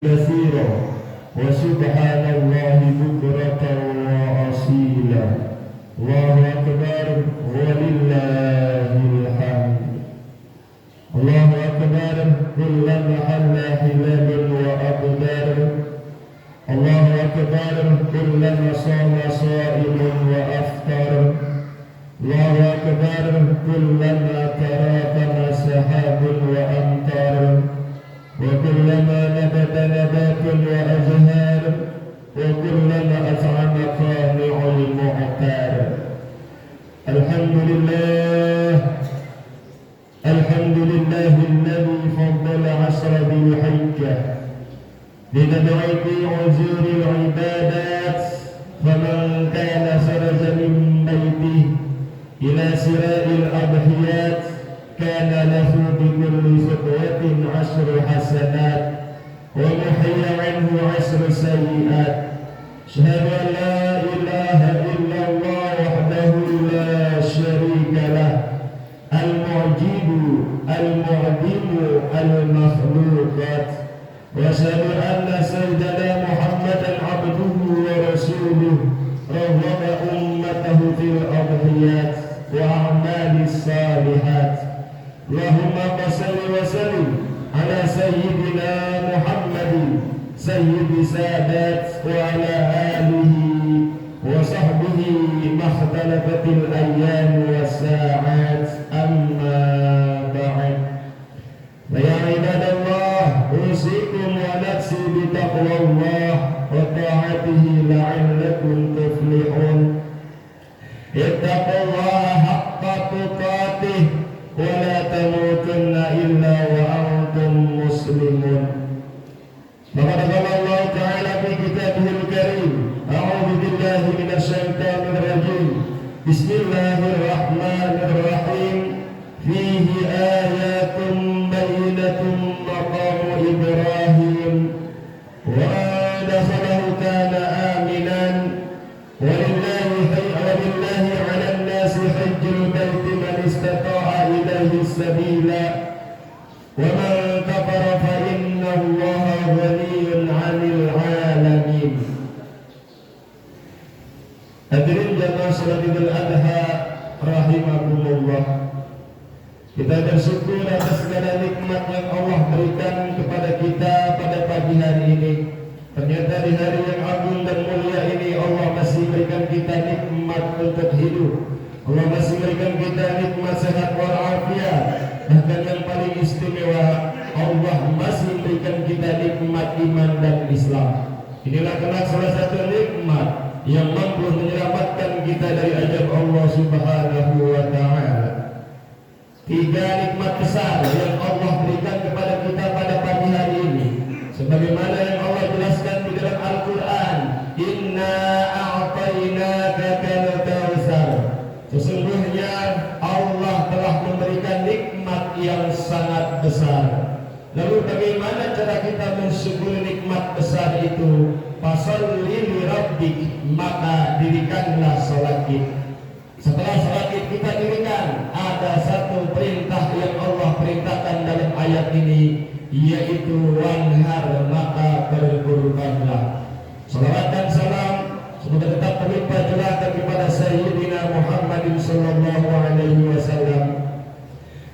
كثيرا وسبحان الله بكرة وأصيلا الله أكبر ولله الحمد الله أكبر كلما حل حلال وأقدار الله أكبر كلما صام صائم وأفطر الله أكبر كلما تراكم سحاب وأمطار وكلما نبت نبات وأزهار وكلما أطعم قانع المعتار الحمد لله الذي فضل عشر ذي الحجة لتدعي في عذور العبادات فمن كان خرج من بيته إلى سراء الأضحيات كان له بكل خطوة 10 حسنات ومحي عنه 10 سيئات أشهد أن لا إله إلا الله وحده لا شريك له المعجب المعدم المخلوقات وأشهد أن سيدنا محمدا عبده ورسوله رغب أمته في الأضحيات وأعمال الصالحات اللهم صل وسلم على سيدنا محمد سيد سادات وعلى آله وصحبه ما اختلفت الأيام والساعات أما بعد فيا عباد الله أوصيكم ونفسي بتقوى الله وطاعته لعلكم تفلحون اتقوا الله حق تقاته ولا تموتن إلا وأنتم مسلمون فقد قال الله تعالى في كتابه الكريم أعوذ بالله من الشيطان الرجيم بسم الله الرحمن الرحيم فيه آيات بينة مقام إبراهيم ودخله كان آمنا ولله على الناس حج البيت من استطاع إليه السبيل ومن كفر فإن الله غني عن العالمين. Hadirin jamaah salat Idul Adha rahimakumullah. Kita bersyukur atas segala nikmat yang Allah berikan kepada kita pada pagi hari ini. Ternyata di hari yang agung dan mulia ini Allah masih berikan kita nikmat untuk hidup. Allah masih berikan kita nikmat sehat walafiat. Bahkan yang paling istimewa, Allah masih berikan kita nikmat iman dan Islam. Inilah kena salah satu nikmat yang mampu menyelamatkan kita dari azab Allah Subhanahu wa ta'ala. 3 nikmat besar yang Allah berikan kepada kita pada pagi hari ini, sebagaimana yang Allah jelaskan di dalam Al-Quran, Inna a'tainaka al-kautsar. Sesungguhnya Allah telah memberikan nikmat yang sangat besar. Lalu bagaimana cara kita mensyukuri nikmat besar itu? Fasalli li rabbik, maka dirikanlah salat Id. Setelah salat Id kita dirikan, ada satu perintah yang Allah perintahkan dalam ayat ini, yaitu wanhar, maka berkurbanlah. Salawat dan salam semoga tetap berlimpah curahkan kepada Sayyidina Muhammadin sallallahu alaihi wasallam,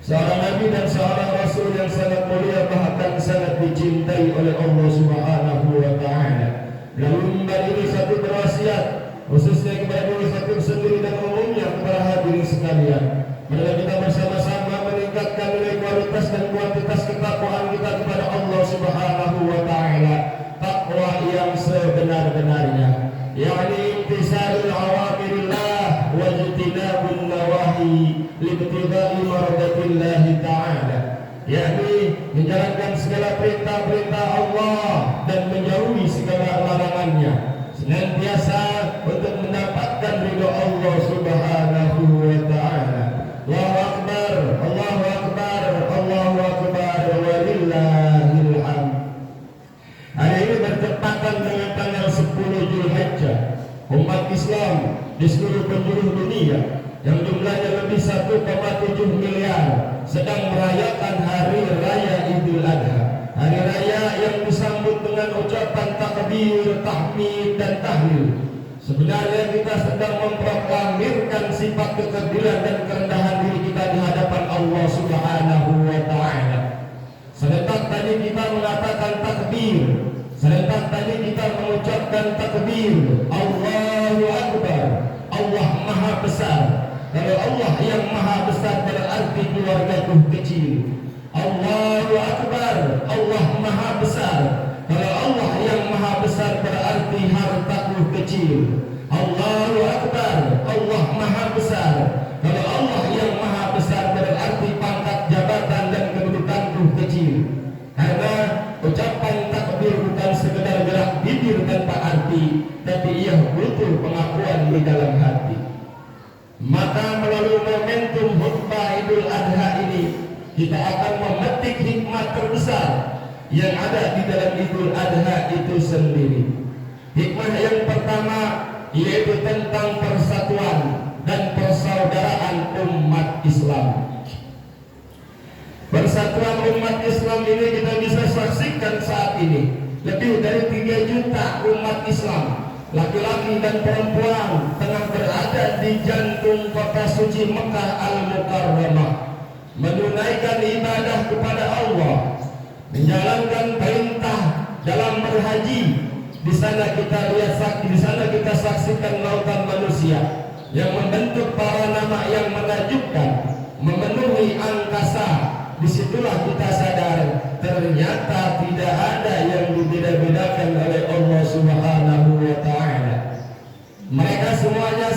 seorang nabi dan seorang rasul yang sangat mulia, bahkan sangat dicintai oleh Allah Subhanahu wa ta'ala. Lalu memberi ini satu berwasiat khususnya kepada diri satu sendiri dan umumnya kepada hadirin sekalian. Marilah kita bersama-sama meningkatkan nilai kualitas dan kuantitas ketakwaan kita kepada Allah Subhanahu wa ta'ala. Takwa yang sebenar-benarnya, yakni imtisalul awamirillah wa ijtinabun nawahi libtida'i maradatillah ta'ala, yakni menjalankan segala perintah-perintah Allah dan menjauhi segala larangannya, senantiasa untuk mendapatkan ridho Allah Subhanahu wa ta'ala. Allahu Akbar, Allahu Akbar, Allahu Akbar, walillahil hamd. Hari ini bertepatan dengan tanggal 10 Zulhijjah. Umat Islam di seluruh penjuru dunia yang jumlahnya lebih 1,7 miliar sedang merayakan hari raya Idul Adha. hari raya yang disambut dengan ucapan takbir, tahmid dan tahlil. Sebenarnya kita sedang memproklamirkan sifat kekebilan dan kerendahan diri kita di hadapan Allah Subhanahu wa Ta'ala. Serentak tadi kita mengatakan takbir, serentak tadi kita mengucapkan takbir, Allahu Akbar, Allah Maha Besar. Kalau Allah yang Maha Besar berarti keluargaku kecil. Allahu Akbar, Allah Maha Besar. Kalau Allah yang Maha Besar berarti hartaku kecil. Allahu Akbar, Allah Maha Besar. Kalau Allah yang Maha Besar berarti pangkat jabatan dan kedudukanku kecil. Karena ucapan takbir bukan sekedar gerak bibir tanpa arti, tapi ia butuh pengakuan di dalam hati. Maka melalui momentum khutbah Idul Adha ini, kita akan memetik hikmah terbesar yang ada di dalam Idul Adha itu sendiri. Hikmah yang pertama yaitu tentang persatuan dan persaudaraan umat Islam. Persatuan umat Islam ini kita bisa saksikan saat ini. Lebih dari 3 juta umat Islam, laki-laki dan perempuan, tengah berada di jantung kota suci Mekah Al-Mukarramah, menunaikan ibadah kepada Allah, menjalankan perintah dalam berhaji. Di sana kita lihat, di sana kita saksikan lautan manusia yang membentuk para nama yang menakjubkan, memenuhi angkasa. Disitulah kita sadar ternyata tidak ada yang dibeda-bedakan oleh Allah Subhanahu wa Ta'ala. Mereka semuanya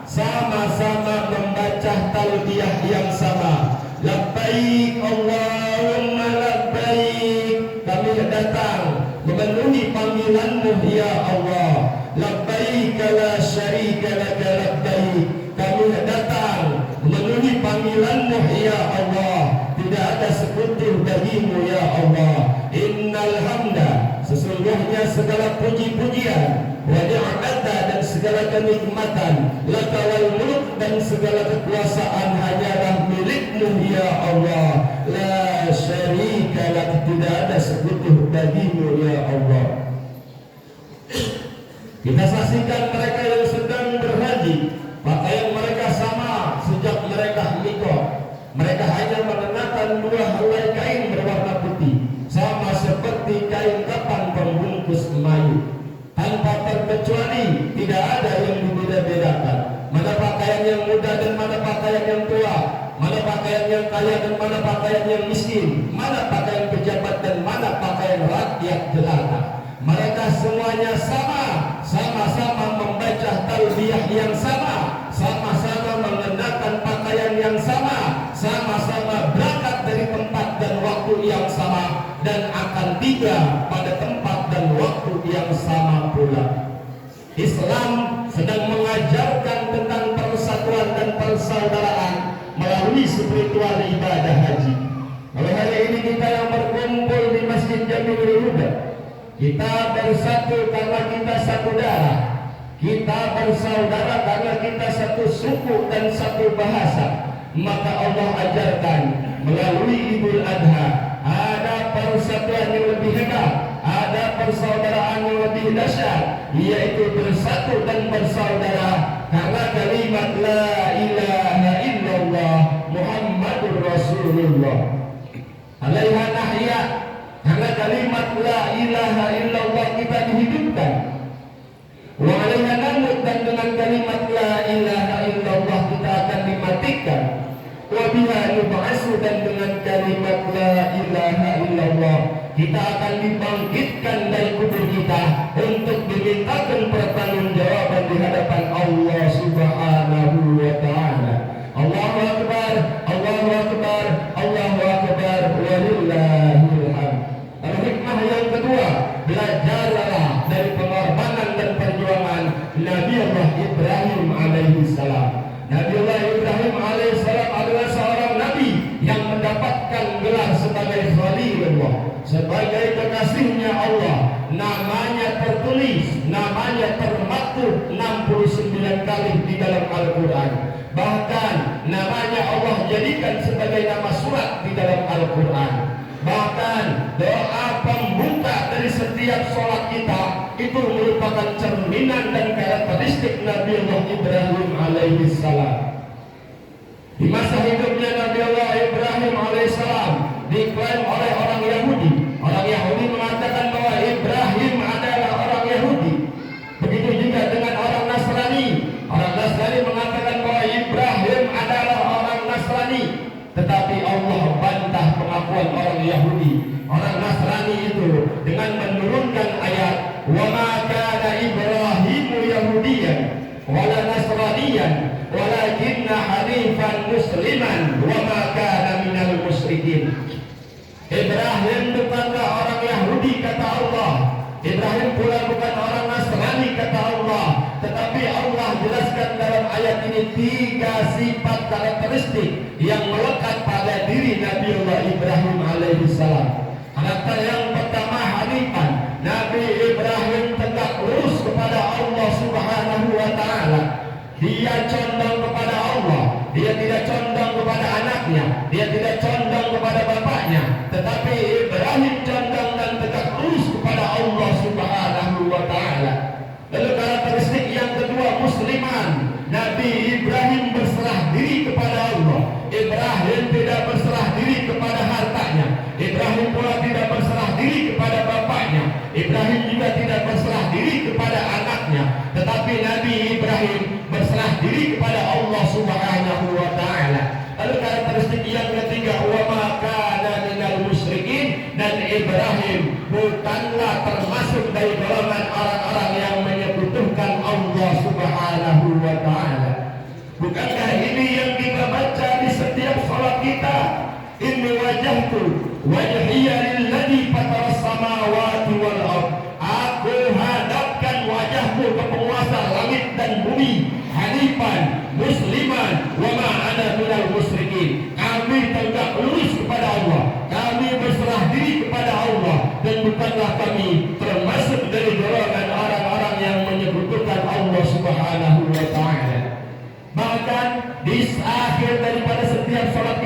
sama-sama membaca talbiyah yang sama. Labbaik Allahumma labbaik, kami datang memenuhi panggilanmu ya Allah. Labbaik la syarika laka labbaik, kami datang memenuhi panggilanmu ya Allah. Tidak ada sekutu bagimu ya Allah. Innal hamda, sesungguhnya segala puji-pujian, wa ni'mata, dan segala kenikmatan, laka wal mulk, dan segala kekuasaan hanyalah milikmu ya Allah. La syarika lak, tidak ada sekutu bagimu ya Allah. Kita saksikan mereka yang sedang berhaji, pakaian mereka sama sejak mereka mikot. Mereka hanya mengenakan 2 helai kain berwarna putih, sama seperti kain kapan pembungkus mayit. Tanpa terkecuali, tidak ada yang dibeda-bedakan. Mana pakaian yang muda dan mana pakaian yang tua, mana pakaian yang kaya dan mana pakaian yang miskin, mana pakaian pejabat dan mana pakaian rakyat jelata. Mereka semuanya sama-sama membaca talbiyah yang sama-sama mengenakan pakaian yang sama-sama berangkat dari tempat dan waktu yang sama, dan akan tiba pada tempat dan waktu yang sama pula. Islam sedang mengajarkan tentang persatuan dan persaudaraan melalui spiritual ibadah haji. Kalau hari ini kita yang berkumpul di Masjid Jami'ul Huda, kita bersatu karena kita satu darah, kita bersaudara karena kita satu suku dan satu bahasa. Maka Allah ajarkan melalui Idul Adha ada persatuan yang lebih hebat, ada persaudaraan yang lebih dahsyat, yaitu bersatu dan bersaudara karena kalimat la ilaha illallah Muhammadur Rasulullah. Alaiha nahya, karena kalimat la ilaha illallah kita dihidupkan. Wa alaiha namut, dan dengan kalimat la ilaha illallah kita akan dimatikan. Wa biha nub'atsu, dan dengan kalimat la ilaha illallah kita akan dibangkitkan dari kubur kita untuk dimintakan pertanggungjawaban di hadapan Allah Subhanahu wa Ta'ala. Allahu Akbar, Allahu Akbar, Allahu Akbar, walillahil hamd. Lalu hikmah yang kedua, belajarlah dari pengorbanan dan perjuangan Nabi Allah Ibrahim alaihi salam. Nabi Allah Ibrahim alaihi salam adalah seorang nabi yang mendapatkan gelar sebagai Khalilullah, sebagai kekasihnya Allah. Namanya tertulis, namanya termaktub 69 kali di dalam Al-Quran. Bahkan namanya Allah jadikan sebagai nama surat di dalam Al-Quran. Bahkan doa pembuka dari setiap sholat kita itu merupakan cerminan dan karakteristik Nabi Allah Ibrahim alaihissalam. Di masa hidupnya Nabi Allah Ibrahim alaihissalam diklaim oleh orang Yahudi. Orang Yahudi mengatakan bahwa Ibrahim adalah orang Yahudi. Begitu juga dengan orang Nasrani. Orang Nasrani mengatakan bahwa Ibrahim adalah orang Nasrani. Tetapi Allah bantah pengakuan orang Yahudi. Orang Nasrani itu dengan menurunkan ayat wa ma kana Ibrahimu Yahudiyan wala Nasraniyan walakinna hanifan musliman wa ma kana minal musyrikin. Ibrahim bukanlah orang Yahudi kata Allah. Ibrahim pula bukan orang Nasrani kata Allah. Tetapi Allah jelaskan dalam ayat ini 3 sifat karakteristik yang melekat pada diri Nabi Allah Ibrahim alaihissalam. Karakter yang pertama hanifan. Nabi Ibrahim tegak lurus kepada Allah subhanahu wa ta'ala. Dia condong kepada Allah. Dia tidak condong kepada anaknya. Dia tidak condong kepada bapaknya. Tetapi Ibrahim condong dan tegak lurus kepada Allah subhanahu wa ta'ala. Lalu karakteristik yang kedua musliman. Nabi Ibrahim berserah diri kepada Allah. Ibrahim tidak berserah diri kepada hartanya. Ibrahim pula tidak berserah diri kepada bapaknya. Ibrahim juga tidak berserah diri kepada anaknya. Tetapi Nabi Ibrahim berserah diri kepada Allah subhanahu wa ta'ala. Lalu karakteristik yang ketiga wa ma kana minal musyrikin. Dan Ibrahim bukanlah termasuk dari golongan orang-orang yang menyekutukan Allah subhanahu wa ta'ala. Bukankah ini yang kita baca di setiap salat kita? Inni wajahtu wajhiya lilladzi fataras samawati wal ardh. Aku hadapkan wajahku ke penguasa langit dan bumi, hanifan musliman wa ma ana minal musyrikin. Kami tegak lurus kepada Allah. Kami berserah diri kepada Allah dan bukanlah kami termasuk dari golongan orang-orang yang menyekutukan Allah subhanahu wa ta'ala. Bahkan di akhir daripada setiap salat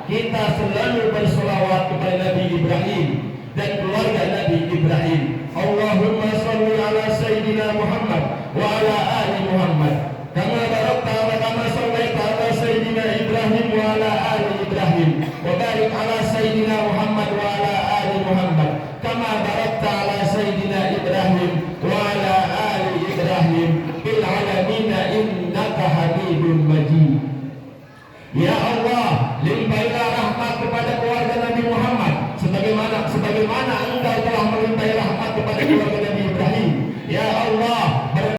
kita selalu bersolawat kepada Nabi Ibrahim dan keluarga Nabi Ibrahim. Allahumma salli ala Sayyidina Muhammad wa ala ali Muhammad kama barakta wa kama sallaita ala Sayyidina Ibrahim wa ala ali Ibrahim wa barik ala Sayyidina